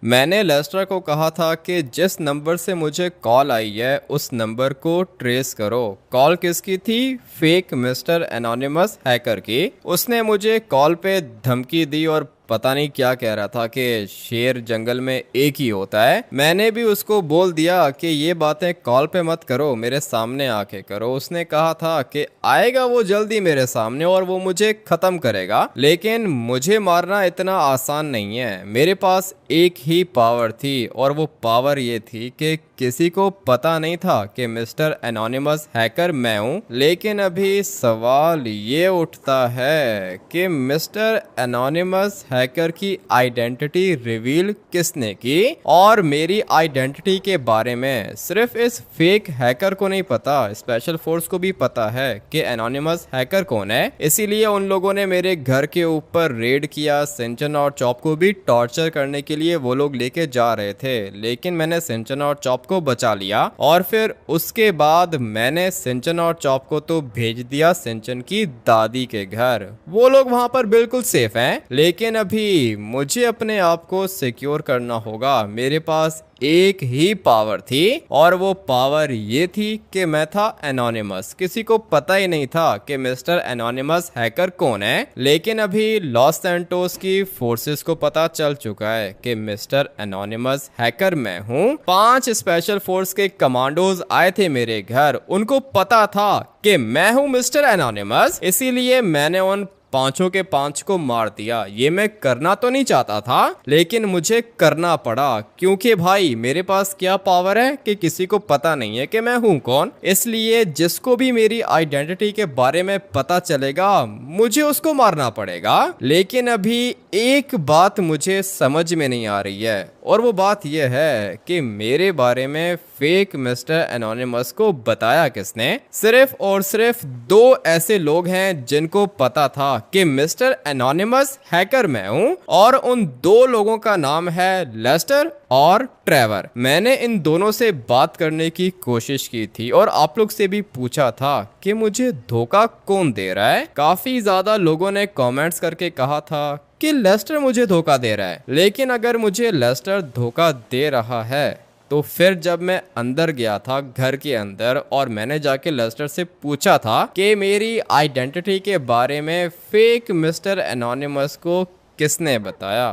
मैंने लेस्टर को कहा था कि जिस नंबर से मुझे कॉल आई है उस नंबर को ट्रेस करो। कॉल किसकी थी? फेक मिस्टर एनोनिमस हैकर की। उसने मुझे कॉल पे धमकी दी और पता नहीं क्या कह रहा था कि शेर जंगल में एक ही होता है। मैंने भी उसको बोल दिया कि ये बातें कॉल पे मत करो, मेरे सामने आके करो। उसने कहा था कि आएगा वो जल्दी मेरे सामने और वो मुझे खत्म करेगा, लेकिन मुझे मारना इतना आसान नहीं है। मेरे पास एक ही पावर थी और वो पावर ये थी कि किसी को पता नहीं था कि मिस्टर एनोनिमस हैकर मैं हूँ। लेकिन अभी सवाल ये उठता है कि मिस्टर एनोनिमस हैकर की आइडेंटिटी रिवील किसने की? और मेरी आइडेंटिटी के बारे में सिर्फ इस फेक हैकर को नहीं पता, स्पेशल फोर्स को भी पता है कि एनोनिमस हैकर कौन है। इसीलिए उन लोगों ने मेरे घर के ऊपर रेड किया। सिंचन और चॉप को भी टॉर्चर करने के लिए वो लोग लेके जा रहे थे, लेकिन मैंने सिंचन और चॉप को बचा लिया। और फिर उसके बाद मैंने सिंचन और चॉप को तो भेज दिया सिंचन की दादी के घर। वो लोग वहां पर बिल्कुल सेफ हैं, लेकिन अभी मुझे अपने आप को सिक्योर करना होगा। मेरे पास एक ही पावर थी और वो पावर ये थी कि मैं था एनोनिमस। किसी को पता ही नहीं था कि मिस्टर एनोनिमस हैकर कौन है, लेकिन अभी लॉस सैंटोस की फोर्सेस को पता चल चुका है कि मिस्टर एनोनिमस हैकर मैं हूँ। 5 स्पेशल फोर्स के कमांडोज आए थे मेरे घर, उनको पता था कि मैं हूँ मिस्टर एनोनिमस, इसीलिए मैंने उन 5 के 5 को मार दिया। ये मैं करना तो नहीं चाहता था, लेकिन मुझे करना पड़ा, क्योंकि भाई मेरे पास क्या पावर है कि किसी को पता नहीं है कि मैं हूं कौन। इसलिए जिसको भी मेरी आइडेंटिटी के बारे में पता चलेगा मुझे उसको मारना पड़ेगा। लेकिन अभी एक बात मुझे समझ में नहीं आ रही है, और वो बात यह है कि मेरे बारे में फेक मिस्टर एनोनिमस को बताया किसने? सिर्फ और सिर्फ 2 ऐसे लोग हैं जिनको पता था कि मिस्टर एनोनिमस हैकर मैं हूं, और उन 2 लोगों का नाम है लेस्टर और ट्रेवर। मैंने इन दोनों से बात करने की कोशिश की थी और आप लोग से भी पूछा था कि मुझे धोखा कौन दे रहा है। काफी ज्यादा लोगों ने कमेंट्स करके कहा था कि लेस्टर मुझे धोखा दे रहा है। लेकिन अगर मुझे लेस्टर धोखा दे रहा है तो फिर जब मैं अंदर गया था घर के अंदर और मैंने जाके लेस्टर से पूछा था कि मेरी आइडेंटिटी के बारे में फेक मिस्टर एनोनिमस को किसने बताया,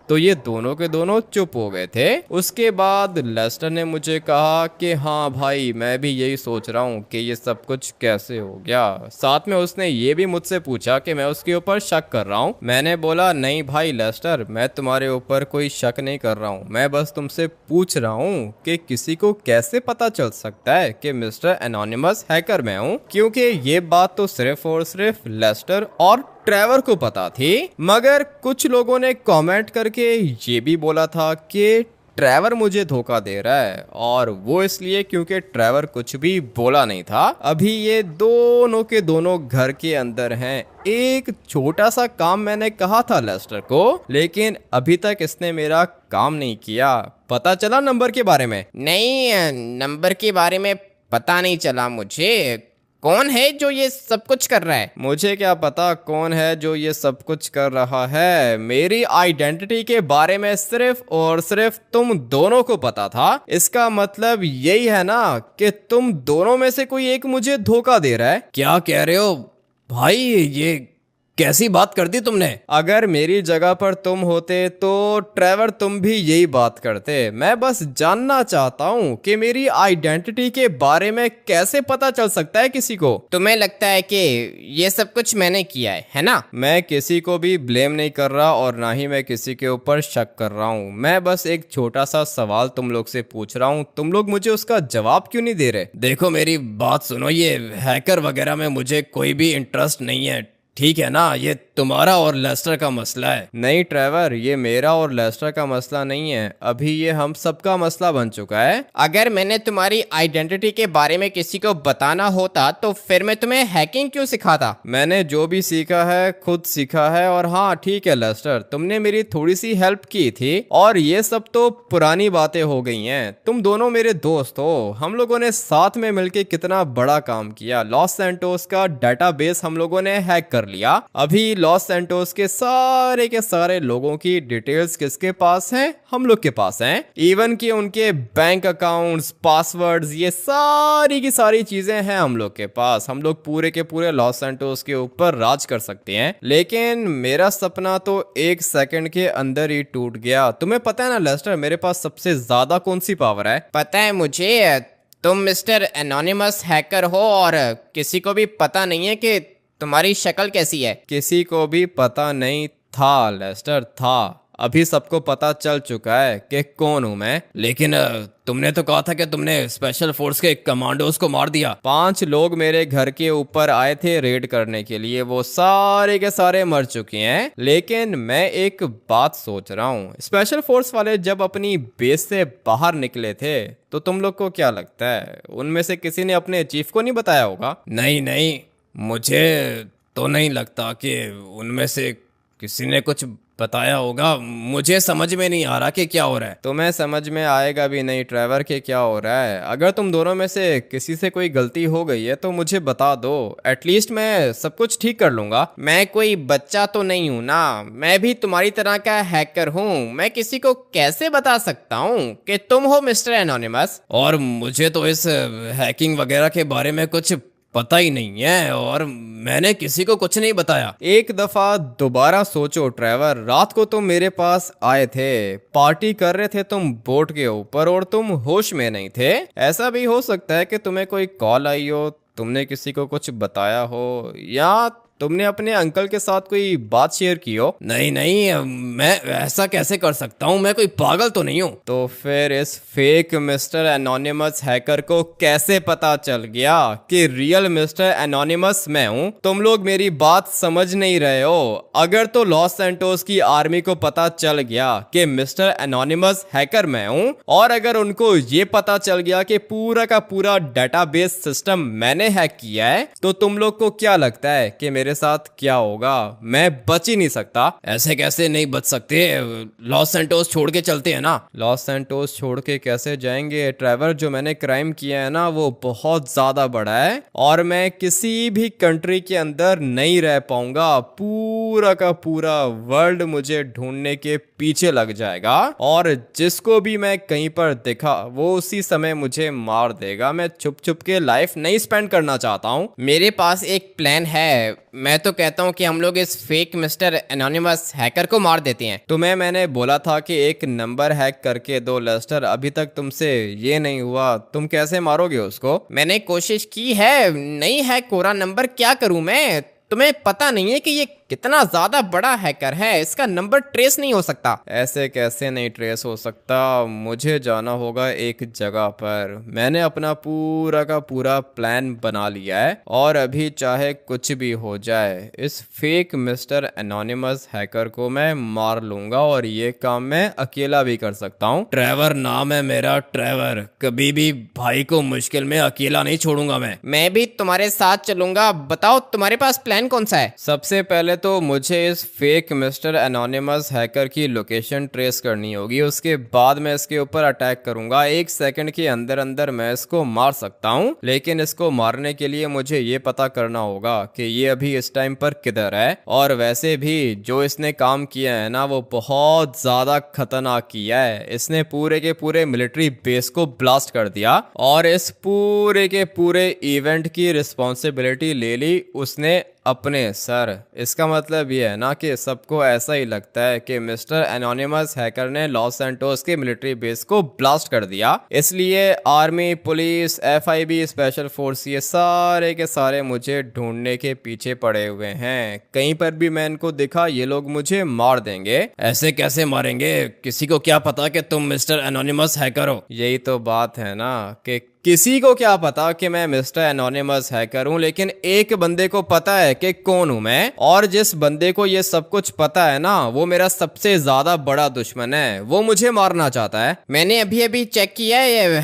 तो ये दोनों के दोनों चुप हो गए थे। उसके बाद लेस्टर ने मुझे कहा कि हाँ भाई, मैं भी यही सोच रहा हूँ कि ये सब कुछ कैसे हो गया। साथ में उसने ये भी मुझसे पूछा कि मैं उसके ऊपर शक कर रहा हूँ। मैंने बोला नहीं भाई लेस्टर, मैं तुम्हारे ऊपर कोई शक नहीं कर रहा हूँ, मैं बस तुमसे पूछ रहा हूँ कि किसी को कैसे पता चल सकता है कि मिस्टर एनोनिमस हैकर मैं हूँ, क्योंकि ये बात तो सिर्फ और सिर्फ लेस्टर और ट्रेवर को पता थी। मगर कुछ लोगों ने कमेंट करके ये भी बोला था कि ट्रेवर मुझे धोखा दे रहा है, और वो इसलिए क्योंकि ट्रेवर कुछ भी बोला नहीं था। अभी ये दोनों के दोनों घर के अंदर हैं। एक छोटा सा काम मैंने कहा था लेस्टर को, लेकिन अभी तक इसने मेरा काम नहीं किया। पता चला नंबर के बारे में? नहीं, नंबर के बारे में पता नहीं चला मुझे। कौन है जो ये सब कुछ कर रहा है? मुझे क्या पता कौन है जो ये सब कुछ कर रहा है। मेरी आइडेंटिटी के बारे में सिर्फ और सिर्फ तुम दोनों को पता था। इसका मतलब यही है ना कि तुम दोनों में से कोई एक मुझे धोखा दे रहा है। क्या कह रहे हो भाई, ये कैसी बात कर दी तुमने? अगर मेरी जगह पर तुम होते तो ट्रेवर तुम भी यही बात करते। मैं बस जानना चाहता हूँ कि मेरी आइडेंटिटी के बारे में कैसे पता चल सकता है किसी को। तुम्हें लगता है कि ये सब कुछ मैंने किया है ना? मैं किसी को भी ब्लेम नहीं कर रहा और ना ही मैं किसी के ऊपर शक कर रहा हूँ। मैं बस एक छोटा सा सवाल तुम लोग से पूछ रहा हूँ, तुम लोग मुझे उसका जवाब क्यों नहीं दे रहे? देखो मेरी बात सुनो, ये हैकर वगैरह में मुझे कोई भी इंटरेस्ट नहीं है, ठीक है ना? ये तुम्हारा और लेस्टर का मसला है। नहीं ट्रेवर, ये मेरा और लेस्टर का मसला नहीं है, अभी ये हम सबका मसला बन चुका है। अगर मैंने तुम्हारी आइडेंटिटी के बारे में किसी को बताना होता तो फिर मैं तुम्हें हैकिंग क्यों सिखाता? मैंने जो भी सीखा है खुद सीखा है। और हाँ ठीक है लेस्टर, तुमने मेरी थोड़ी सी हेल्प की थी और ये सब तो पुरानी बातें हो गई हैं। तुम दोनों मेरे दोस्त हो, हम लोगों ने साथ में मिलकर कितना बड़ा काम किया। लॉस सैंटोस का डाटाबेस हम लोगों ने हैक कर कर लिया। अभी लॉस सैंटोस के सारे लोगों की डिटेल्स किसके पास हैं? हम लोग के पास हैं। इवन कि उनके बैंक अकाउंट्स, पासवर्ड्स, ये सारी की सारी चीजें हैं हम लोग के पास। हम लोग पूरे के पूरे लॉस सैंटोस के ऊपर राज कर सकते हैं। लेकिन मेरा सपना तो 1 सेकंड के अंदर ही टूट गया। तुम्हें पता है ना लेस्टर, मेरे पास सबसे ज्यादा कौन सी पावर है? पता है मुझे, तुम मिस्टर एनोनिमस हैकर हो और किसी को भी पता नहीं है कि तुम्हारी शक्ल कैसी है। किसी को भी पता नहीं था लेस्टर, था। अभी सबको पता चल चुका है कि कौन हूं मैं। लेकिन तुमने तो कहा था कि तुमने स्पेशल फोर्स के कमांडोज को मार दिया। 5 लोग मेरे घर के ऊपर आए थे रेड करने के लिए, वो सारे के सारे मर चुके हैं। लेकिन मैं एक बात सोच रहा हूँ, स्पेशल फोर्स वाले जब अपनी बेस से बाहर निकले थे तो तुम लोग को क्या लगता है उनमें से किसी ने अपने चीफ को नहीं बताया होगा? नहीं नहीं, मुझे तो नहीं लगता कि उनमें से किसी ने कुछ बताया होगा। मुझे समझ में नहीं आ रहा कि क्या हो रहा है। तुम्हें समझ में आएगा भी नहीं ट्रेवर के क्या हो रहा है। अगर तुम दोनों में से किसी से कोई गलती हो गई है तो मुझे बता दो, एटलीस्ट मैं सब कुछ ठीक कर लूंगा। मैं कोई बच्चा तो नहीं हूँ ना, मैं भी तुम्हारी तरह का हैकर हूँ। मैं किसी को कैसे बता सकता हूँ कि तुम हो मिस्टर एनोनिमस? और मुझे तो इस हैकिंग वगैरह के बारे में कुछ पता ही नहीं है और मैंने किसी को कुछ नहीं बताया। एक दफा दोबारा सोचो ट्रेवर, रात को तुम मेरे पास आए थे, पार्टी कर रहे थे तुम बोट के ऊपर और तुम होश में नहीं थे। ऐसा भी हो सकता है कि तुम्हें कोई कॉल आई हो, तुमने किसी को कुछ बताया हो, या तुमने अपने अंकल के साथ कोई बात शेयर की हो। नहीं नहीं, मैं ऐसा कैसे कर सकता हूँ? मैं कोई पागल तो नहीं हूँ। तो फिर इस फेक मिस्टर एनोनिमस हैकर को कैसे पता चल गया कि रियल मिस्टर एनोनिमस मैं हूँ? तुम लोग मेरी बात समझ नहीं रहे हो। अगर तो लॉस सैंटोस की आर्मी को पता चल गया कि मिस्टर एनोनिमस हैकर मैं हूँ, और अगर उनको ये पता चल गया कि पूरा का पूरा डेटाबेस सिस्टम मैंने हैक किया है, तो तुम लोग को क्या लगता है कि मेरे साथ क्या होगा? मैं बच ही नहीं सकता। ऐसे कैसे नहीं बच सकते? लॉस सैंटोस छोड़ के चलते हैं ना। लॉस सैंटोस छोड़ के कैसे जाएंगे ट्रेवर? जो मैंने क्राइम किया है ना वो बहुत ज्यादा बड़ा है और मैं किसी भी कंट्री के अंदर नहीं रह पाऊंगा। पूरा का पूरा वर्ल्ड मुझे ढूंढने के पीछे लग जाएगा और जिसको भी मैं कहीं पर दिखा वो उसी समय मुझे मार देगा। मैं छुप छुप के लाइफ नहीं स्पेंड करना चाहता हूँ। मेरे पास एक प्लान है। मैं तो कहता हूँ कि हम लोग इस फेक मिस्टर एनोनिमस हैकर को मार देते हैं। तुम्हें मैंने बोला था कि एक नंबर हैक करके दो लेस्टर, अभी तक तुमसे ये नहीं हुआ। तुम कैसे मारोगे उसको? मैंने कोशिश की है, नहीं हैक हो रहा नंबर, क्या करूं मैं? तुम्हें पता नहीं है कि ये कितना ज्यादा बड़ा हैकर है, इसका नंबर ट्रेस नहीं हो सकता। ऐसे कैसे नहीं ट्रेस हो सकता? मुझे जाना होगा एक जगह पर। मैंने अपना पूरा का पूरा प्लान बना लिया है और अभी चाहे कुछ भी हो जाए इस फेक मिस्टर एनोनिमस हैकर को मैं मार लूंगा और ये काम मैं अकेला भी कर सकता हूँ। ट्रेवर नाम है मेरा, ट्रेवर। कभी भी भाई को मुश्किल में अकेला नहीं छोड़ूंगा मैं भी तुम्हारे साथ चलूंगा। बताओ तुम्हारे पास प्लान कौन सा है? सबसे पहले तो मुझे इस फेक मिस्टर एनोनिमस हैकर की लोकेशन ट्रेस करनी होगी, उसके बाद मैं इसके ऊपर अटैक करूंगा। 1 सेकंड के अंदर अंदर मैं इसको मार सकता हूं, लेकिन इसको मारने के लिए मुझे ये पता करना होगा कि ये अभी इस टाइम पर किधर है। और वैसे भी जो इसने काम किया है ना वो बहुत ज्यादा खतरनाक किया है। इसने पूरे के पूरे मिलिट्री बेस को ब्लास्ट कर दिया और इस पूरे के पूरे इवेंट की रिस्पॉन्सिबिलिटी ले ली उसने अपने सर। इसका मतलब ये है ना कि सबको ऐसा ही लगता है कि मिस्टर एनोनिमस हैकर ने लॉस सैंटोस के मिलिट्री बेस को ब्लास्ट कर दिया, इसलिए army, police, FIB, special force ये सारे के सारे मुझे ढूंढने के पीछे पड़े हुए हैं। कहीं पर भी मैं इनको दिखा ये लोग मुझे मार देंगे। ऐसे कैसे मारेंगे? किसी को क्या पता कि तुम मिस्टर एनोनिमस हैकर हो? यही तो बात है ना कि किसी को क्या पता कि मैं मिस्टर एनोनिमस हैकर हूं, लेकिन एक बंदे को पता है कि कौन हूं मैं। और जिस बंदे को ये सब कुछ पता है ना वो मेरा सबसे ज्यादा बड़ा दुश्मन है, वो मुझे मारना चाहता है। मैंने अभी चेक किया है,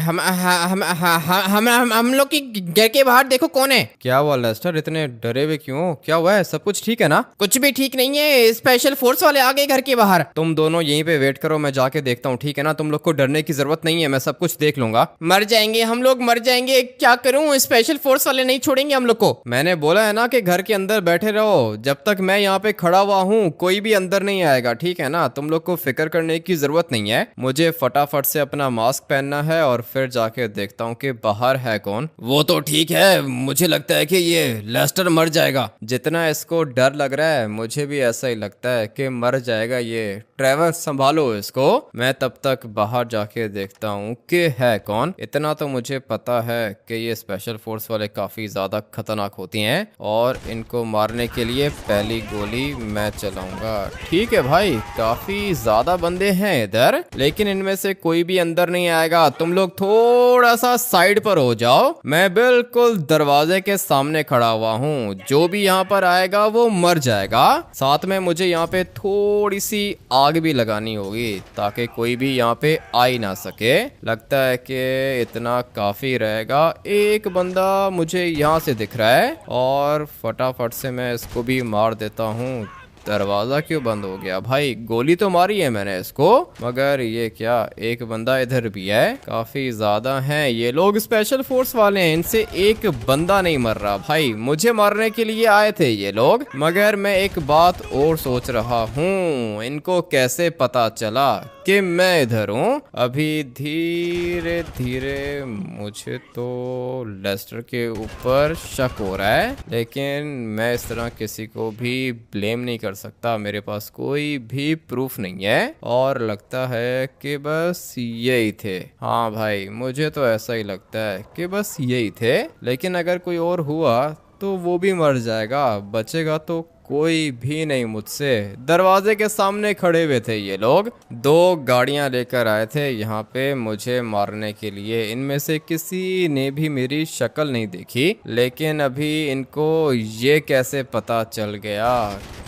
हम लोग की घर के बाहर देखो कौन है। क्या हुआ लेस्टर, इतने डरे हुए क्यों? क्या हुआ है? सब कुछ ठीक है ना? कुछ भी ठीक नहीं है, स्पेशल फोर्स वाले आ गए घर के बाहर। तुम दोनों यहीं पे वेट करो, मैं जाके देखता हूँ, ठीक है ना? तुम लोग को डरने की जरूरत नहीं है, मैं सब कुछ देख लूंगा। मर जाएंगे हम लोग मर जाएंगे, क्या करूं? स्पेशल फोर्स वाले नहीं छोड़ेंगे हम लोग को। मैंने बोला है ना कि घर के अंदर बैठे रहो, जब तक मैं यहाँ पे खड़ा हुआ हूँ कोई भी अंदर नहीं आएगा, ठीक है ना? तुम लोग को फिक्र करने की जरूरत नहीं है। मुझे फटाफट से अपना मास्क पहनना है और फिर जाके देखता हूँ कि बाहर है कौन। वो तो ठीक है, मुझे लगता है कि ये लेस्टर मर जाएगा। जितना इसको डर लग रहा है मुझे भी ऐसा ही लगता है कि मर जाएगा ये। ट्रेवर संभालो इसको, मैं तब तक बाहर जाके देखता हूँ कि है कौन। इतना तो मुझे पता है कि ये स्पेशल फोर्स वाले काफी ज्यादा खतरनाक होती हैं और इनको मारने के लिए पहली गोली मैं चलाऊंगा। ठीक है भाई, काफी ज्यादा बंदे हैं इधर, लेकिन इनमें से कोई भी अंदर नहीं आएगा। तुम लोग थोड़ा सा साइड पर हो जाओ, मैं बिल्कुल दरवाजे के सामने खड़ा हुआ हूँ। जो भी यहाँ पर आएगा वो मर जाएगा। साथ में मुझे यहाँ पे थोड़ी सी आग भी लगानी होगी ताकि कोई भी यहाँ पे आ ही ना सके। लगता है कि इतना काफी रहेगा। एक बंदा मुझे यहाँ से दिख रहा है और फटाफट से मैं इसको भी मार देता हूँ। दरवाजा क्यों बंद हो गया भाई? गोली तो मारी है मैंने इसको, मगर ये क्या, एक बंदा इधर भी है। काफी ज्यादा हैं ये लोग, स्पेशल फोर्स वाले हैं, इनसे एक बंदा नहीं मर रहा भाई। मुझे मारने के लिए आए थे ये लोग, मगर मैं एक बात और सोच रहा हूँ, इनको कैसे पता चला कि मैं इधर हूँ? अभी धीरे धीरे मुझे तो लेस्टर के ऊपर शक हो रहा है, लेकिन मैं इस तरह किसी को भी ब्लेम नहीं कर सकता। मेरे पास कोई भी प्रूफ नहीं है और लगता है कि बस यही थे। हाँ भाई, मुझे तो ऐसा ही लगता है कि बस यही थे, लेकिन अगर कोई और हुआ तो वो भी मर जाएगा, बचेगा तो कोई भी नहीं मुझसे। दरवाजे के सामने खड़े हुए थे ये लोग, दो गाड़ियां लेकर आए थे यहाँ पे मुझे मारने के लिए। इनमें से किसी ने भी मेरी शक्ल नहीं देखी, लेकिन अभी इनको ये कैसे पता चल गया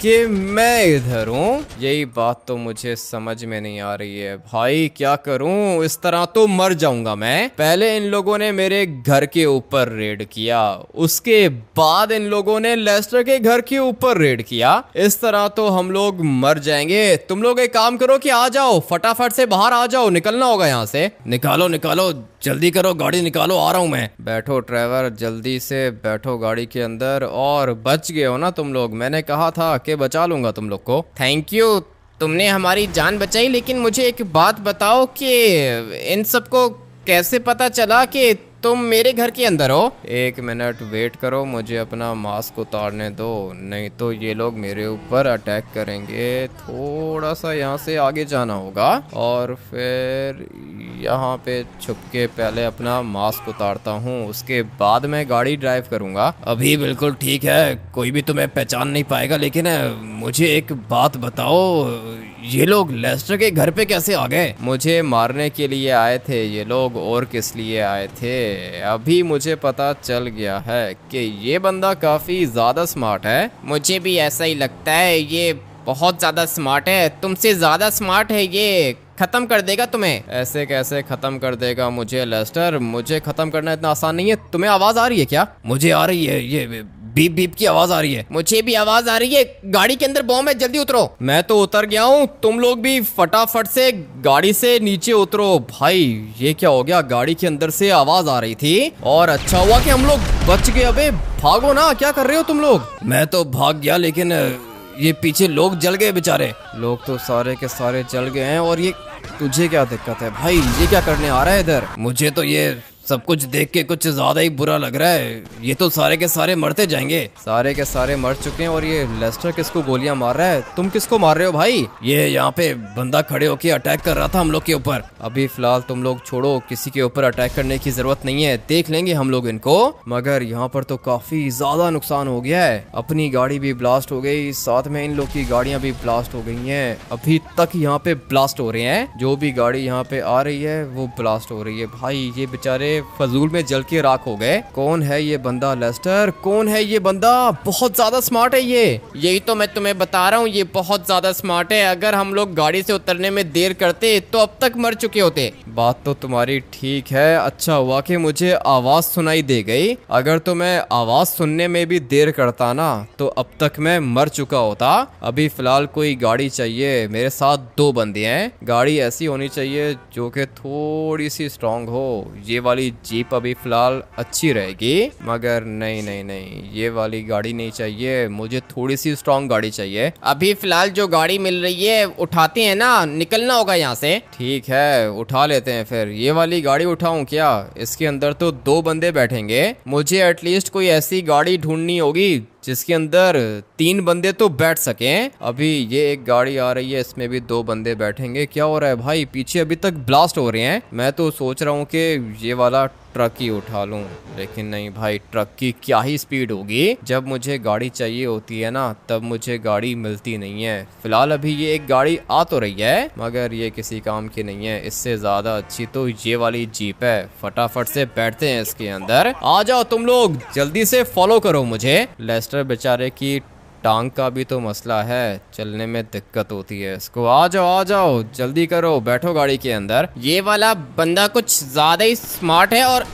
कि मैं इधर हूँ? यही बात तो मुझे समझ में नहीं आ रही है भाई। क्या करूँ? इस तरह तो मर जाऊंगा मैं। पहले इन लोगों ने मेरे घर के ऊपर रेड किया, उसके बाद इन लोगों ने लेस्टर के घर के ऊपर रेड किया। इस तरह तो हम लोग मर जाएंगे। तुम लोग एक काम करो कि आ जाओ, फटाफट से बाहर आ जाओ, निकलना होगा यहाँ से। निकालो निकालो, जल्दी करो, गाड़ी निकालो, आ रहा हूँ मैं। बैठो ड्राइवर, जल्दी से बैठो गाड़ी के अंदर। और बच गए हो ना तुम लोग? मैंने कहा था कि बचा लूंगा तुम लोग को। थैंक यू, तुमने हमारी जान बचाई। लेकिन मुझे एक बात बताओ कि इन सबको कैसे पता चला कि तुम मेरे घर के अंदर हो? एक मिनट वेट करो, मुझे अपना मास्क उतारने दो, नहीं तो ये लोग मेरे ऊपर अटैक करेंगे। थोड़ा सा यहाँ से आगे जाना होगा और फिर यहाँ पे छुप के पहले अपना मास्क उतारता हूँ, उसके बाद मैं गाड़ी ड्राइव करूँगा। अभी बिल्कुल ठीक है, कोई भी तुम्हें पहचान नहीं पाएगा। लेकिन मुझे एक बात बताओ, ये लोग लेस्टर के घर पे कैसे आ गए? मुझे मारने के लिए आए थे ये लोग, और किस लिए आए थे? अभी मुझे पता चल गया है कि ये बंदा काफी ज्यादा स्मार्ट है। मुझे भी ऐसा ही लगता है, ये बहुत ज्यादा स्मार्ट है, तुमसे ज्यादा स्मार्ट है। ये खत्म कर देगा तुम्हें। ऐसे कैसे खत्म कर देगा मुझे लेस्टर? मुझे खत्म करना इतना आसान नहीं है। तुम्हें आवाज आ रही है क्या? मुझे आ रही है, ये बीप बीप की आवाज आ रही है। मुझे भी आवाज आ रही है। गाड़ी के अंदर बॉम्ब है, जल्दी उतरो। मैं तो उतर गया हूँ, तुम लोग भी फटाफट से गाड़ी से नीचे उतरो। भाई ये क्या हो गया? गाड़ी के अंदर से आवाज आ रही थी और अच्छा हुआ कि हम लोग बच गए। अबे भागो ना, क्या कर रहे हो तुम लोग? मैं तो भाग गया, लेकिन ये पीछे लोग जल गए बेचारे। लोग तो सारे के सारे जल गए हैं, और ये तुझे क्या दिक्कत है भाई? ये क्या करने आ रहा है इधर? मुझे तो ये सब कुछ देख के कुछ ज्यादा ही बुरा लग रहा है। ये तो सारे के सारे मरते जाएंगे। सारे के सारे मर चुके हैं, और ये लेस्टर किसको गोलियां मार रहा है? तुम किसको मार रहे हो भाई? ये यहाँ पे बंदा खड़े होके अटैक कर रहा था हम लोग के ऊपर। अभी फिलहाल तुम लोग छोड़ो, किसी के ऊपर अटैक करने की जरूरत नहीं है, देख लेंगे हम लोग इनको। मगर यहाँ पर तो काफी ज्यादा नुकसान हो गया है। अपनी गाड़ी भी ब्लास्ट हो गई, साथ में इन लोग की गाड़ियां भी ब्लास्ट हो गई हैं। अभी तक यहाँ पे ब्लास्ट हो रहे हैं, जो भी गाड़ी यहाँ पे आ रही है वो ब्लास्ट हो रही है। भाई ये बेचारे फजूल में जल के राख हो गए। कौन है ये बंदा लेस्टर? कौन है ये बंदा? बहुत ज्यादा स्मार्ट है ये। यही तो मैं तुम्हें बता रहा हूँ, ये बहुत ज्यादा स्मार्ट है। अगर हम लोग गाड़ी से उतरने में देर करते तो अब तक मर चुके होते। बात तो तुम्हारी ठीक है, अच्छा हुआ कि मुझे आवाज सुनाई दे गई। अगर तो मैं आवाज सुनने में भी देर करता ना तो अब तक मैं मर चुका होता। अभी फिलहाल कोई गाड़ी चाहिए, मेरे साथ 2 बंदे हैं। गाड़ी ऐसी होनी चाहिए जो कि थोड़ी सी स्ट्रांग हो। ये वाली वाली जीप अभी फिलहाल अच्छी रहेगी, मगर नहीं नहीं नहीं, ये वाली गाड़ी नहीं चाहिए, मुझे थोड़ी सी स्ट्रॉन्ग गाड़ी चाहिए। अभी फिलहाल जो गाड़ी मिल रही है उठाते हैं ना, निकलना होगा यहाँ से। ठीक है, उठा लेते हैं फिर। ये वाली गाड़ी उठाऊं क्या? इसके अंदर तो 2 बंदे बैठेंगे, मुझे एटलीस्ट कोई ऐसी गाड़ी ढूंढनी होगी जिसके अंदर 3 बंदे तो बैठ सकें। अभी ये एक गाड़ी आ रही है, इसमें भी 2 बंदे बैठेंगे। क्या हो रहा है भाई? पीछे अभी तक ब्लास्ट हो रहे हैं। मैं तो सोच रहा हूँ कि ये वाला ट्रक ही उठा लूं, लेकिन नहीं भाई, ट्रक की क्या ही स्पीड होगी। जब मुझे गाड़ी चाहिए होती है ना, तब मुझे गाड़ी मिलती नहीं है। फिलहाल अभी ये एक गाड़ी आ तो रही है, मगर ये किसी काम की नहीं है। इससे ज्यादा अच्छी तो ये वाली जीप है। फटाफट से बैठते हैं इसके अंदर। आ जाओ तुम लोग, जल्दी से फॉलो करो मुझे। लेस्टर बेचारे की टांग का भी तो मसला है, चलने में दिक्कत होती है इसको। आ जाओ जल्दी करो, बैठो गाड़ी के अंदर। ये वाला बंदा कुछ ज्यादा ही स्मार्ट है और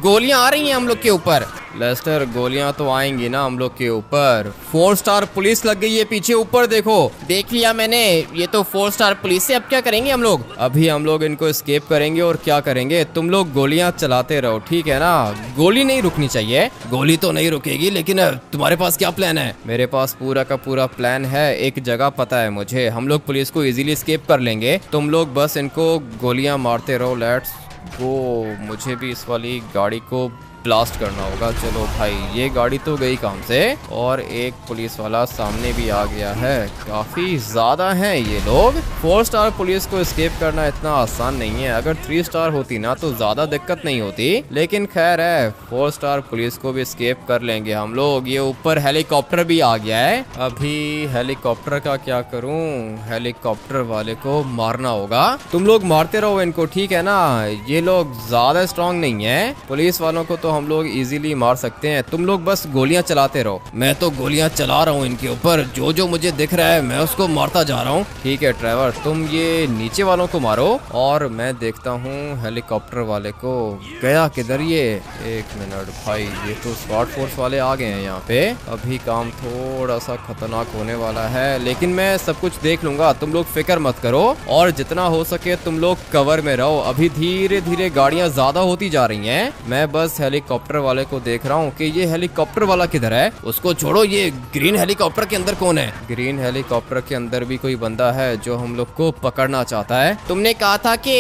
गोलियां आ रही हैं हम लोग के ऊपर। लेस्टर, गोलियां तो आएंगी ना हम लोग के ऊपर। 4 स्टार पुलिस लग गई है पीछे, ऊपर देखो। देख लिया मैंने, ये तो 4 स्टार पुलिस है। अब क्या करेंगे हम लोग? अभी हम लोग इनको एस्केप करेंगे। और क्या करेंगे, तुम लोग गोलियां चलाते रहो, ठीक है ना? गोली नहीं रुकनी चाहिए। गोली तो नहीं रुकेगी, लेकिन तुम्हारे पास क्या प्लान है? मेरे पास पूरा का पूरा प्लान है। एक जगह पता है मुझे, हम लोग पुलिस को इजीली एस्केप कर लेंगे। तुम लोग बस इनको गोलियां मारते रहो। Let's go. मुझे भी इस वाली गाड़ी को ब्लास्ट करना होगा। चलो भाई, ये गाड़ी तो गई काम से। और एक पुलिस वाला सामने भी आ गया है। काफी ज्यादा हैं ये लोग। 4 स्टार पुलिस को एस्केप करना इतना आसान नहीं है। अगर 3 स्टार होती ना तो ज्यादा दिक्कत नहीं होती, लेकिन खैर है, 4 स्टार पुलिस को भी एस्केप कर लेंगे हम लोग। ये ऊपर हेलीकॉप्टर भी आ गया है। अभी हेलीकॉप्टर का क्या करूं? हेलीकॉप्टर वाले को मारना होगा। तुम लोग मारते रहो इनको, ठीक है ना? ये लोग ज्यादा स्ट्रांग नहीं है। पुलिस वालों को तो हम लोग इजीली मार सकते हैं। तुम लोग बस गोलियां चलाते रहो। मैं तो गोलियां चला रहा हूँ इनके ऊपर। जो जो मुझे दिख रहा है मैं उसको मारता जा रहा हूँ। ठीक है ट्रेवर, तुम ये नीचे वालों को मारो और मैं देखता हूँ हेलीकॉप्टर वाले को। गया किधर ये? एक मिनट भाई, ये तो स्क्वाड फोर्स वाले आ गए हैं यहाँ पे। अभी काम थोड़ा सा खतरनाक होने वाला है, लेकिन मैं सब कुछ देख लूंगा। तुम लोग फिक्र मत करो और जितना हो सके तुम लोग कवर में रहो। अभी धीरे धीरे गाड़ियां ज्यादा होती जा रही हैं। मैं बस हेलीकॉप्टर वाले को देख रहा हूँ कि ये हेलीकॉप्टर वाला किधर है। उसको छोड़ो, ये ग्रीन हेलीकॉप्टर के अंदर कौन है? ग्रीन हेलीकॉप्टर के अंदर भी कोई बंदा है जो हम लोग को पकड़ना चाहता है। तुमने कहा था कि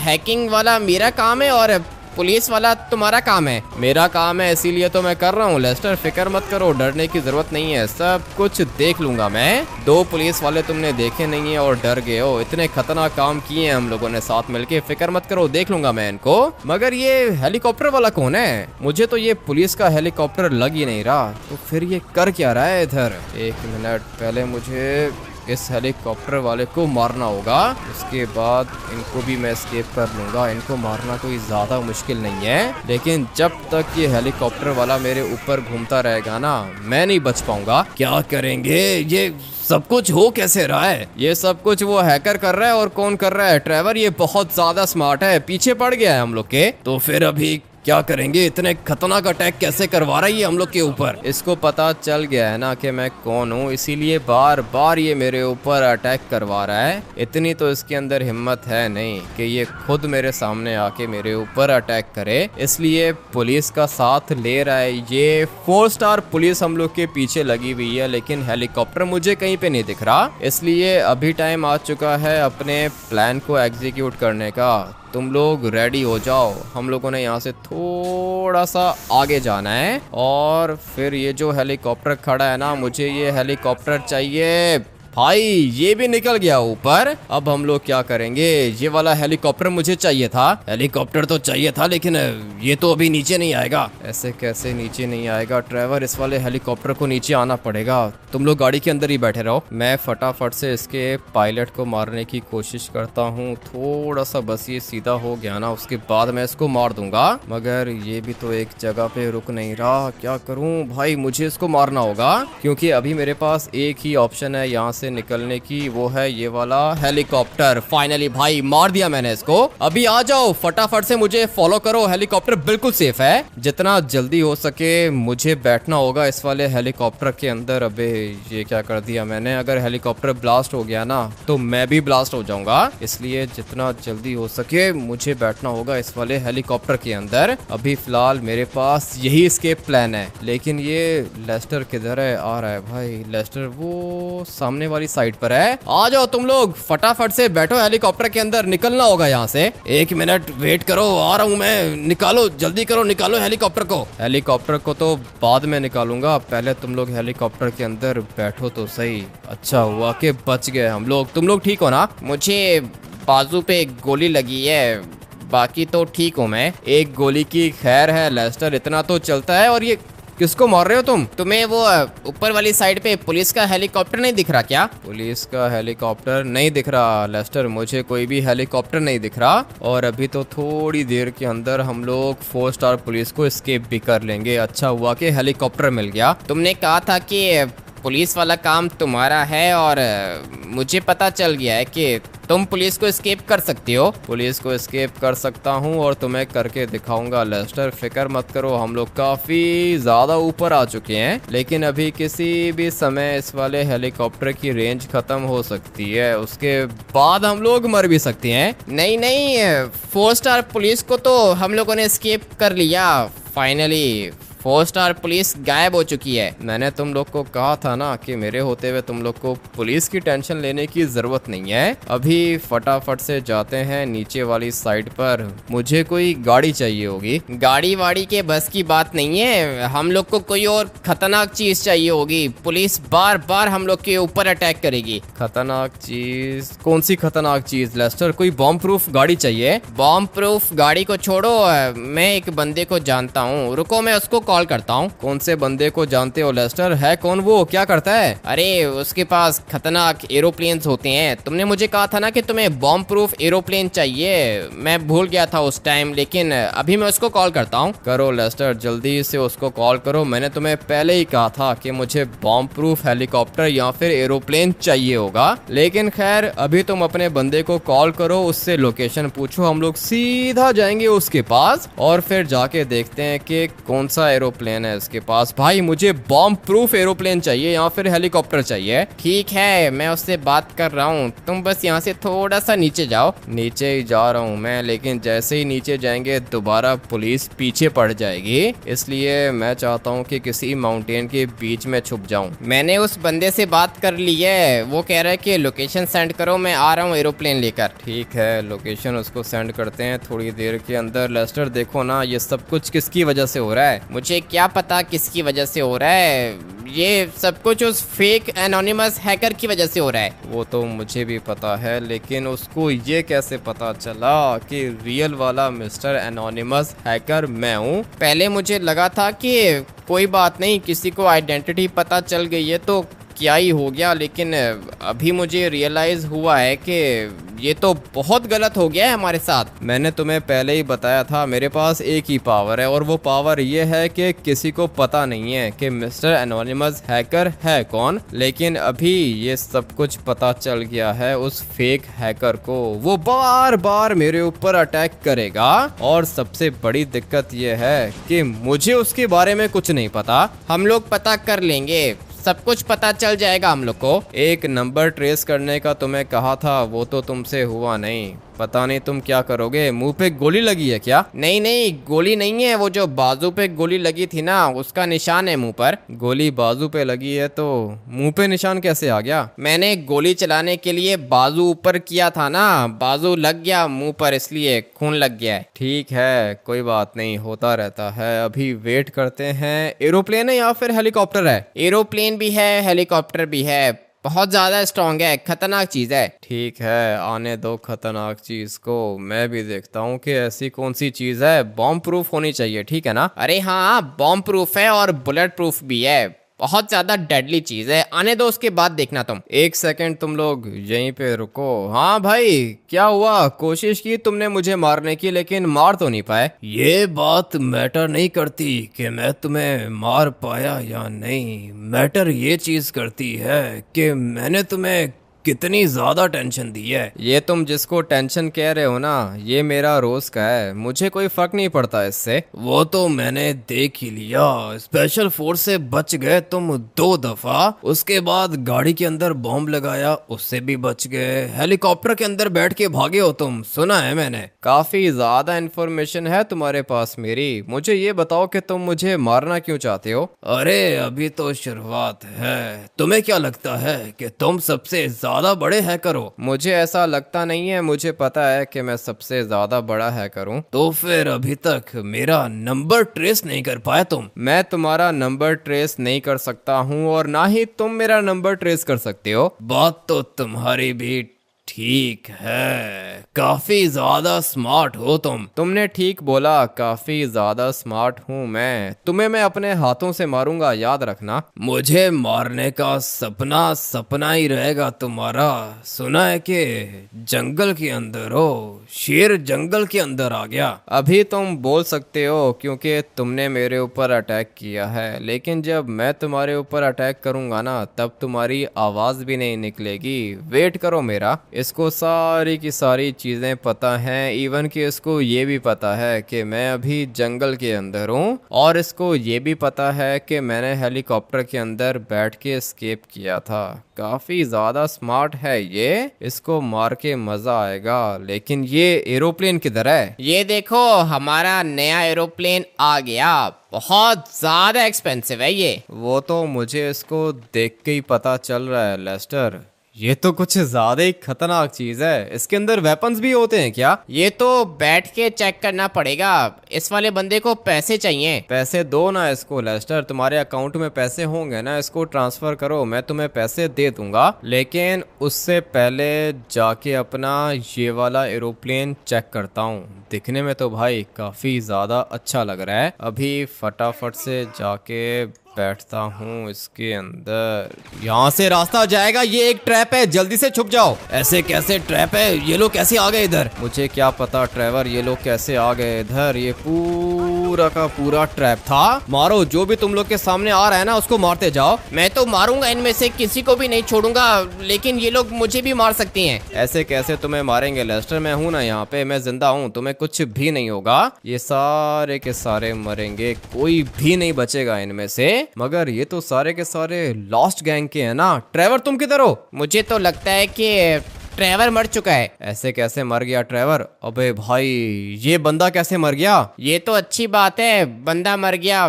हैकिंग वाला मेरा काम है और पुलिस वाला तुम्हारा काम है। मेरा काम है, इसीलिए तो मैं कर रहा हूँ। लेस्टर, फिक्र मत करो, डरने की जरूरत नहीं है, सब कुछ देख लूंगा मैं। 2 पुलिस वाले तुमने देखे नहीं है और डर गए हो। इतने खतरनाक काम किए हैं हम लोगों ने साथ मिलके। फिक्र मत करो, देख लूंगा मैं इनको। मगर ये हेलीकॉप्टर वाला कौन है? मुझे तो ये पुलिस का हेलीकॉप्टर लग ही नहीं रहा। तो फिर ये कर क्या रहा है इधर? एक मिनट, पहले मुझे इस हेलीकॉप्टर वाले को मारना होगा, उसके बाद इनको भी मैं एस्केप कर लूंगा। इनको मारना कोई ज्यादा मुश्किल नहीं है, लेकिन जब तक ये हेलीकॉप्टर वाला मेरे ऊपर घूमता रहेगा ना, मैं नहीं बच पाऊंगा। क्या करेंगे? ये सब कुछ हो कैसे रहा है? ये सब कुछ वो हैकर कर रहा है। और कौन कर रहा है? ट्रेवर, ये बहुत ज्यादा स्मार्ट है, पीछे पड़ गया है हम लोग के। तो फिर अभी क्या करेंगे? इतने खतरनाक अटैक कैसे करवा रही है हम लोग के ऊपर? इसको पता चल गया है ना कि मैं कौन हूँ, इसीलिए बार बार ये मेरे ऊपर अटैक करवा रहा है। इतनी तो इसके अंदर हिम्मत है नहीं कि ये खुद मेरे सामने आके मेरे ऊपर अटैक करे, इसलिए पुलिस का साथ ले रहा है। ये 4 स्टार पुलिस हम लोग के पीछे लगी हुई है, लेकिन हेलीकॉप्टर मुझे कहीं पे नहीं दिख रहा। इसलिए अभी टाइम आ चुका है अपने प्लान को एग्जीक्यूट करने का। तुम लोग रेडी हो जाओ। हम लोगों ने यहाँ से थोड़ा सा आगे जाना है और फिर ये जो हेलीकॉप्टर खड़ा है ना, मुझे ये हेलीकॉप्टर चाहिए। भाई ये भी निकल गया ऊपर। अब हम लोग क्या करेंगे? ये वाला हेलीकॉप्टर मुझे चाहिए था। हेलीकॉप्टर तो चाहिए था, लेकिन ये तो अभी नीचे नहीं आएगा। ऐसे कैसे नीचे नहीं आएगा ट्रेवर? इस वाले हेलीकॉप्टर को नीचे आना पड़ेगा। तुम लोग गाड़ी के अंदर ही बैठे रहो, मैं फटाफट से इसके पायलट को मारने की कोशिश करता हूँ। थोड़ा सा बस ये सीधा हो गया ना, उसके बाद मैं इसको मार दूंगा। मगर ये भी तो एक जगह पे रुक नहीं रहा। क्या करूँ भाई? मुझे इसको मारना होगा, क्योंकि अभी मेरे पास एक ही ऑप्शन है। यहाँ से से निकलने की, वो है ये वाला हेलीकॉप्टर। फाइनली भाई मार दिया मैंने इसको। अभी आ जाओ, फटाफट से मुझे फॉलो करो, हेलीकॉप्टर बिल्कुल सेफ है। जितना जल्दी हो सके मुझे बैठना होगा इस वाले हेलीकॉप्टर के अंदर। अबे ये क्या कर दिया मैंने, अगर हेलीकॉप्टर ब्लास्ट हो गया ना तो मैं भी ब्लास्ट हो जाऊंगा, इसलिए जितना जल्दी हो सके मुझे बैठना होगा इस वाले हेलीकॉप्टर के अंदर। अभी फिलहाल मेरे पास यही एस्केप प्लान है। लेकिन ये लेस्टर किधर है? आ रहा है भाई लेस्टर, वो सामने वाली साइड पर है। आ जाओ तुम लोग, फटाफट से बैठो हेलीकॉप्टर के अंदर, निकलना होगा यहाँ से। 1 मिनट वेट करो, आ रहा हूँ मैं। निकालो, जल्दी करो, निकालो हेलीकॉप्टर को। हेलीकॉप्टर को तो बाद में निकालूंगा, पहले तुम लोग हेलीकॉप्टर के अंदर बैठो तो सही। अच्छा हुआ कि बच गए हम लोग। तुम लोग ठीक हो ना? मुझे बाजू पे गोली लगी है, बाकी तो ठीक हूँ मैं। एक गोली की खैर है लेस्टर, इतना तो चलता है। और ये किसको मार रहे हो तुम? तुम्हें वो ऊपर वाली साइड पे पुलिस का हेलीकॉप्टर नहीं दिख रहा क्या? पुलिस का हेलीकॉप्टर नहीं दिख रहा लेस्टर, मुझे कोई भी हेलीकॉप्टर नहीं दिख रहा। और अभी तो थोड़ी देर के अंदर हम लोग 4 स्टार पुलिस को एस्केप भी कर लेंगे। अच्छा हुआ कि हेलीकॉप्टर मिल गया। तुमने कहा था कि पुलिस वाला काम तुम्हारा है, और मुझे पता चल गया है कि तुम पुलिस को एस्केप कर सकती हो। पुलिस को एस्केप कर सकता हूँ और तुम्हें करके दिखाऊंगा लेस्टर, फिक्र मत करो। हम लोग काफी ज्यादा ऊपर आ चुके हैं, लेकिन अभी किसी भी समय इस वाले हेलीकॉप्टर की रेंज खत्म हो सकती है, उसके बाद हम लोग मर भी सकते हैं। नहीं नहीं, 4 स्टार पुलिस को तो हम लोगों ने एस्केप कर लिया फाइनली। 4 स्टार पुलिस गायब हो चुकी है। मैंने तुम लोग को कहा था ना कि मेरे होते हुए तुम लोग को पुलिस की टेंशन लेने की जरूरत नहीं है। अभी फटाफट से जाते हैं नीचे वाली साइड पर, मुझे कोई गाड़ी चाहिए होगी। गाड़ी वाड़ी के बस की बात नहीं है, हम लोग को कोई और खतरनाक चीज चाहिए होगी। पुलिस बार बार हम लोग के ऊपर अटैक करेगी। खतरनाक चीज? कौन सी खतरनाक चीज लेस्टर? कोई बॉम्ब प्रूफ गाड़ी चाहिए? बॉम्ब प्रूफ गाड़ी को छोड़ो, मैं एक बंदे को जानता हूँ, रुको मैं उसको कॉल करता हूँ। कौन से बंदे को जानते हो लेस्टर? है कौन वो, क्या करता है? अरे उसके पास खतरनाक एरोप्लेन्स होते हैं। तुमने मुझे कहा था ना कि तुम्हें बॉम्ब प्रूफ एरोप्लेन चाहिए, मैं भूल गया था उस टाइम, लेकिन अभी मैं उसको कॉल करता हूँ। करो लेस्टर, जल्दी से उसको कॉल करो। मैंने तुम्हें पहले ही कहा था कि मुझे बॉम्ब प्रूफ हेलीकॉप्टर या फिर एरोप्लेन चाहिए होगा। लेकिन खैर अभी तुम अपने बंदे को कॉल करो, उससे लोकेशन पूछो, हम लोग सीधा जाएंगे उसके पास और फिर जाके देखते हैं कि कौन सा एरोप्लेन है इसके पास। भाई मुझे बॉम्ब प्रूफ एरोप्लेन चाहिए या फिर हेलीकॉप्टर चाहिए। ठीक है, मैं उससे बात कर रहा हूँ, तुम बस यहाँ से थोड़ा सा नीचे जाओ। नीचे ही जा रहा हूँ मैं, लेकिन जैसे ही नीचे जाएंगे दोबारा पुलिस पीछे पड़ जाएगी, इसलिए मैं चाहता हूँ कि किसी माउंटेन के बीच में छुप जाऊँ। मैंने उस बंदे से बात कर ली है, वो कह रहा है कि लोकेशन सेंड करो, मैं आ रहा हूँ एरोप्लेन लेकर। ठीक है, लोकेशन उसको सेंड करते हैं थोड़ी देर के अंदर। लेस्टर देखो ना, ये सब कुछ किसकी वजह से हो रहा है? मुझे क्या पता किसकी वजह से हो रहा है, ये सब कुछ उस फेक एनोनिमस हैकर की वजह से हो रहा है। वो तो मुझे भी पता है, लेकिन उसको ये कैसे पता चला कि रियल वाला मिस्टर एनोनिमस हैकर मैं हूँ? पहले मुझे लगा था कि कोई बात नहीं, किसी को आइडेंटिटी पता चल गई है तो क्या ही हो गया, लेकिन अभी मुझे रियलाइज हुआ है कि ये तो बहुत गलत हो गया है हमारे साथ। मैंने तुम्हें पहले ही बताया था, मेरे पास एक ही पावर है और वो पावर ये है कि किसी को पता नहीं है कि मिस्टर एनोनिमस हैकर है कौन। लेकिन अभी ये सब कुछ पता चल गया है उस फेक हैकर को, वो बार बार मेरे ऊपर अटैक करेगा। और सबसे बड़ी दिक्कत ये है कि मुझे उसके बारे में कुछ नहीं पता। हम लोग पता कर लेंगे, सब कुछ पता चल जाएगा हम लोग को। एक नंबर ट्रेस करने का तुम्हें कहा था, वो तो तुमसे हुआ नहीं। पता नहीं तुम क्या करोगे। मुंह पे गोली लगी है क्या? नहीं नहीं, गोली नहीं है, वो जो बाजू पे गोली लगी थी ना, उसका निशान है मुंह पर। गोली बाजू पे लगी है तो मुंह पे निशान कैसे आ गया? मैंने गोली चलाने के लिए बाजू ऊपर किया था ना, बाजू लग गया मुंह पर, इसलिए खून लग गया है। ठीक है, कोई बात नहीं, होता रहता है। अभी वेट करते हैं। एरोप्लेन है या फिर हेलीकॉप्टर है? एरोप्लेन भी है, हेलीकॉप्टर भी है, बहुत ज्यादा स्ट्रॉन्ग है, खतरनाक चीज है। ठीक है, आने दो खतरनाक चीज को, मैं भी देखता हूँ कि ऐसी कौन सी चीज है। बॉम्ब प्रूफ होनी चाहिए, ठीक है ना? अरे हाँ, बॉम्ब प्रूफ है और बुलेट प्रूफ भी है। बहुत ज्यादा डेडली चीज है, आने दो उसके बाद देखना तुम। एक सेकंड तुम लोग यहीं पे रुको। हाँ भाई क्या हुआ? कोशिश की तुमने मुझे मारने की लेकिन मार तो नहीं पाए। ये बात मैटर नहीं करती कि मैं तुम्हें मार पाया या नहीं। मैटर ये चीज करती है कि मैंने तुम्हें कितनी ज्यादा टेंशन दी है। ये तुम जिसको टेंशन कह रहे हो ना, ये मेरा रोज का है, मुझे कोई फर्क नहीं पड़ता इससे। वो तो मैंने देख ही लिया। स्पेशल फोर्स से बच गए तुम 2 दफा, उसके बाद गाड़ी के अंदर बॉम्ब लगाया, उससे भी बच गए। हेलीकॉप्टर के अंदर बैठ के भागे हो तुम, सुना है मैंने। काफी ज्यादा इन्फॉर्मेशन है तुम्हारे पास मेरी। मुझे ये बताओ कि तुम मुझे मारना क्यों चाहते हो? अरे अभी तो शुरुआत है। तुम्हें क्या लगता है कि तुम सबसे ज्यादा बड़े हैकर हो? मुझे ऐसा लगता नहीं है, मुझे पता है कि मैं सबसे ज्यादा बड़ा हैकर हूँ। तो फिर अभी तक मेरा नंबर ट्रेस नहीं कर पाए तुम। मैं तुम्हारा नंबर ट्रेस नहीं कर सकता हूँ और ना ही तुम मेरा नंबर ट्रेस कर सकते हो। बात तो तुम्हारी भी ठीक है, काफी ज्यादा स्मार्ट हो तुम। तुमने ठीक बोला, काफी ज्यादा स्मार्ट हूँ मैं। तुम्हें मैं अपने हाथों से मारूंगा, याद रखना। मुझे मारने का सपना सपना ही रहेगा तुम्हारा। सुना है कि जंगल के अंदर हो, शेर जंगल के अंदर आ गया। अभी तुम बोल सकते हो क्योंकि तुमने मेरे ऊपर अटैक किया है, लेकिन जब मैं तुम्हारे ऊपर अटैक करूंगा ना, तब तुम्हारी आवाज भी नहीं निकलेगी। वेट करो मेरा। इसको सारी की सारी चीजें पता हैं, इवन कि इसको ये भी पता है कि मैं अभी जंगल के अंदर हूँ, और इसको ये भी पता है कि मैंने हेलीकॉप्टर के अंदर बैठ के एस्केप किया था। काफी ज्यादा स्मार्ट है ये, इसको मार के मजा आएगा। लेकिन ये एरोप्लेन किधर है? ये देखो हमारा नया एरोप्लेन आ गया, बहुत ज्यादा एक्सपेंसिव है ये। वो तो मुझे इसको देख के ही पता चल रहा है लेस्टर, ये तो कुछ ज्यादा ही खतरनाक चीज है। इसके अंदर वेपन्स भी होते हैं क्या? ये तो बैठ के चेक करना पड़ेगा। इस वाले बंदे को पैसे चाहिए। पैसे दो ना इसको लेस्टर, तुम्हारे अकाउंट में पैसे होंगे ना, इसको ट्रांसफर करो, मैं तुम्हें पैसे दे दूंगा। लेकिन उससे पहले जाके अपना ये वाला एरोप्लेन चेक करता हूँ। दिखने में तो भाई काफी ज्यादा अच्छा लग रहा है। अभी फटाफट से जाके बैठता हूँ इसके अंदर। यहाँ से रास्ता जाएगा, ये एक ट्रैप है, जल्दी से छुप जाओ। ऐसे कैसे ट्रैप है? ये लोग कैसे आ गए इधर? मुझे क्या पता ट्रेवर, ये लोग कैसे आ गए इधर। ये पूरा का पूरा ट्रैप था। मारो, जो भी तुम लोग के सामने आ रहा है ना, उसको मारते जाओ। मैं तो मारूंगा, इनमें से किसी को भी नहीं छोड़ूंगा, लेकिन ये लोग मुझे भी मार सकती हैं। ऐसे कैसे तुम्हें मारेंगे लेस्टर? मैं हूं ना यहाँ पे, मैं जिंदा हूँ, तुम्हें कुछ भी नहीं होगा। ये सारे के सारे मरेंगे, कोई भी नहीं बचेगा इनमें से। मगर ये तो सारे के सारे लॉस्ट गैंग के हैं ना। ट्रेवर तुम किधर हो? मुझे तो लगता है कि ट्रेवर मर चुका है। ऐसे कैसे मर गया ट्रेवर? अबे भाई, ये बंदा कैसे मर गया? ये तो अच्छी बात है, बंदा मर गया।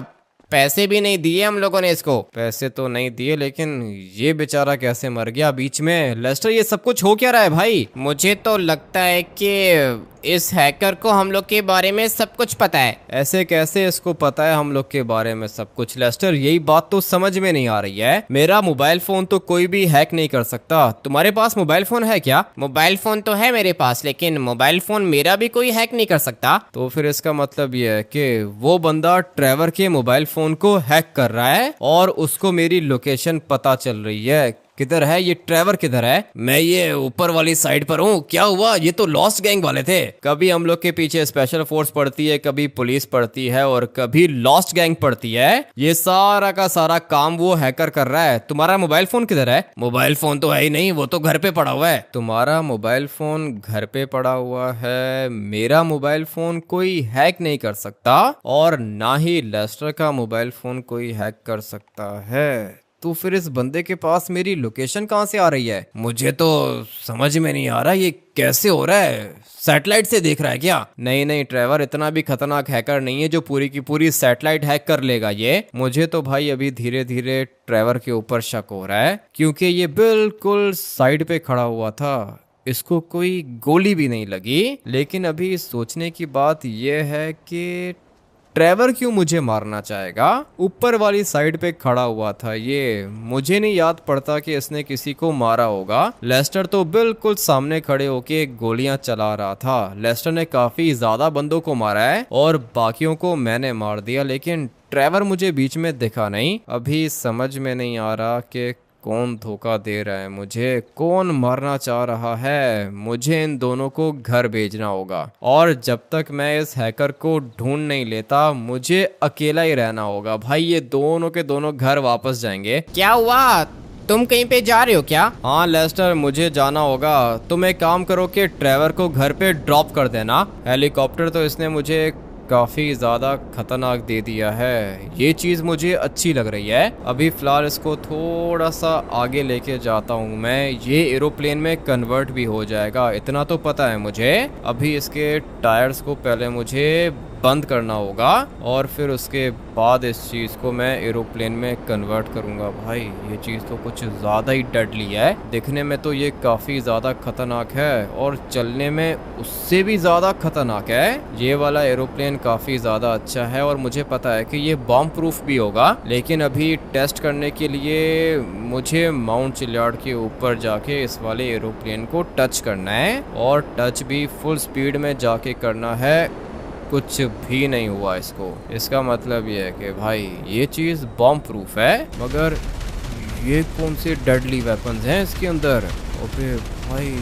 पैसे भी नहीं दिए हम लोगों ने इसको। पैसे तो नहीं दिए, लेकिन ये बेचारा कैसे मर गया बीच में? लेस्टर ये सब कुछ हो क्या रहा है भाई? मुझे तो लगता है कि इस हैकर को हम लोग के बारे में सब कुछ पता है। ऐसे कैसे इसको पता है हम लोग के बारे में सब कुछ? लेस्टर यही बात तो समझ में नहीं आ रही है। मेरा मोबाइल फोन तो कोई भी हैक नहीं कर सकता। तुम्हारे पास मोबाइल फोन है क्या? मोबाइल फोन तो है मेरे पास, लेकिन मोबाइल फोन मेरा भी कोई हैक नहीं कर सकता। तो फिर इसका मतलब ये है कि वो बंदा ट्रेवर के मोबाइल फोन को हैक कर रहा है और उसको मेरी लोकेशन पता चल रही है। किधर है ये ट्रेवर, किधर है? मैं ये ऊपर वाली साइड पर हूँ। क्या हुआ? ये तो लॉस्ट गैंग वाले थे। कभी हम लोग के पीछे स्पेशल फोर्स पड़ती है, कभी पुलिस पड़ती है और कभी लॉस्ट गैंग पड़ती है। ये सारा का सारा काम वो हैकर कर रहा है। तुम्हारा मोबाइल फोन किधर है? मोबाइल फोन तो है ही नहीं, वो तो घर पे पड़ा हुआ है। तुम्हारा मोबाइल फोन घर पे पड़ा हुआ है? मेरा मोबाइल फोन कोई हैक नहीं कर सकता और ना ही लेस्टर का मोबाइल फोन कोई हैक कर सकता है। तो फिर इस बंदे के पास मेरी लोकेशन कहाँ से आ रही है? मुझे तो समझ में नहीं आ रहा ये कैसे हो रहा है। सैटेलाइट से देख रहा है क्या? नहीं नहीं ट्रेवर, इतना भी खतरनाक हैकर नहीं है जो पूरी की पूरी सैटेलाइट हैक कर लेगा ये। मुझे तो भाई अभी धीरे धीरे ट्रेवर के ऊपर शक हो रहा है, क्योंकि ये बिल्कुल साइड पे खड़ा हुआ था, इसको कोई गोली भी नहीं लगी। लेकिन अभी सोचने की बात यह है कि ट्रेवर क्यों मुझे मारना चाहेगा? ऊपर वाली साइड पे खड़ा हुआ था ये, मुझे नहीं याद पड़ता कि इसने किसी को मारा होगा। लेस्टर तो बिल्कुल सामने खड़े होके गोलियां चला रहा था। लेस्टर ने काफी ज्यादा बंदों को मारा है और बाकियों को मैंने मार दिया, लेकिन ट्रेवर मुझे बीच में दिखा नहीं। अभी समझ में नहीं आ रहा कि कौन धोखा दे रहा है मुझे, कौन मरना चाह रहा है। मुझे इन दोनों को घर भेजना होगा और जब तक मैं इस हैकर को ढूंढ नहीं लेता मुझे अकेला ही रहना होगा। भाई ये दोनों के दोनों घर वापस जाएंगे। क्या हुआ, तुम कहीं पे जा रहे हो क्या? हाँ लेस्टर, मुझे जाना होगा। तुम एक काम करो कि ट्रेवर को घर पे ड्रॉप कर देना। हेलीकॉप्टर तो इसने मुझे काफ़ी ज़्यादा खतरनाक दे दिया है, ये चीज़ मुझे अच्छी लग रही है। अभी फ़िलहाल इसको थोड़ा सा आगे लेके जाता हूँ मैं, ये एरोप्लेन में कन्वर्ट भी हो जाएगा, इतना तो पता है मुझे। अभी इसके टायर्स को पहले मुझे बंद करना होगा और फिर उसके बाद इस चीज़ को मैं एरोप्लेन में कन्वर्ट करूँगा। भाई ये चीज़ तो कुछ ज़्यादा ही डेडली है, दिखने में तो ये काफ़ी ज़्यादा खतरनाक है और चलने में उससे भी ज़्यादा खतरनाक है। ये वाला एरोप्लेन काफ़ी ज़्यादा अच्छा है और मुझे पता है कि ये बॉम्ब प्रूफ भी होगा, लेकिन अभी टेस्ट करने के लिए मुझे माउंट चिलियार्ड के ऊपर जाके इस वाले एरोप्लेन को टच करना है और टच भी फुल स्पीड में जाके करना है। कुछ भी नहीं हुआ इसको, इसका मतलब ये है कि भाई ये चीज़ बॉम्ब प्रूफ है। मगर ये कौन से डेडली वेपन्स हैं इसके अंदर? अबे भाई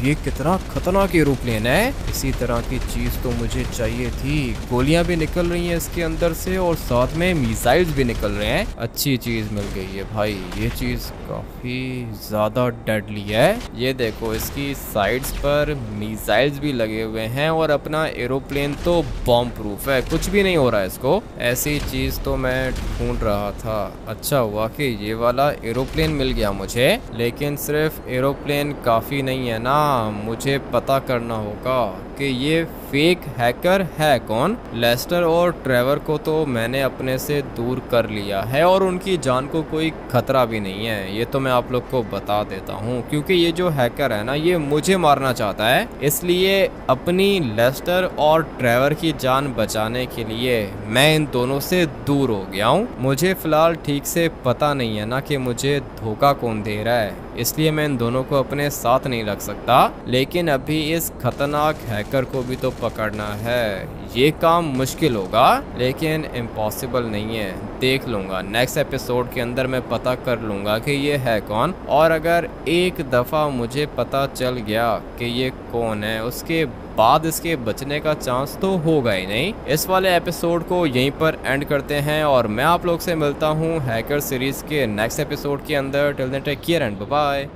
ये कितना खतरनाक एरोप्लेन है। इसी तरह की चीज़ तो मुझे चाहिए थी। गोलियां भी निकल रही हैं इसके अंदर से और साथ में मिसाइल्स भी निकल रहे हैं। अच्छी चीज़ मिल गई है भाई, ये चीज़ काफ़ी ज़्यादा डेडली है। ये देखो इसकी साइड्स पर मिसाइल्स भी लगे हुए हैं और अपना एरोप्लेन तो बॉम्ब प्रूफ है, कुछ भी नहीं हो रहा है इसको। ऐसी चीज़ तो मैं ढूंढ रहा था। अच्छा हुआ कि ये वाला एरोप्लेन मिल गया मुझे, लेकिन सिर्फ एरोप्लेन काफ़ी नहीं है ना, मुझे पता करना होगा कि ये फेक हैकर है कौन। लेस्टर और ट्रेवर को तो मैंने अपने से दूर कर लिया है और उनकी जान को कोई खतरा भी नहीं है, ये तो मैं आप लोग को बता देता हूँ, क्योंकि ये जो हैकर है ना ये मुझे मारना चाहता है। इसलिए अपनी लेस्टर और ट्रेवर की जान बचाने के लिए मैं इन दोनों से दूर हो गया हूँ। मुझे फिलहाल ठीक से पता नहीं है ना कि मुझे धोखा कौन दे रहा है, इसलिए मैं इन दोनों को अपने साथ नहीं रख सकता। लेकिन अभी इस खतरनाक हैकर को भी तो पकड़ना है। ये काम मुश्किल होगा लेकिन इम्पॉसिबल नहीं है, देख लूँगा नेक्स्ट एपिसोड के अंदर मैं पता कर लूँगा कि ये है कौन। और अगर एक दफ़ा मुझे पता चल गया कि ये कौन है उसके बाद इसके बचने का चांस तो होगा ही नहीं। इस वाले एपिसोड को यहीं पर एंड करते हैं और मैं आप लोग से मिलता हूँ हैकर सीरीज के नेक्स्ट एपिसोड के अंदर। Till then take care and bye bye.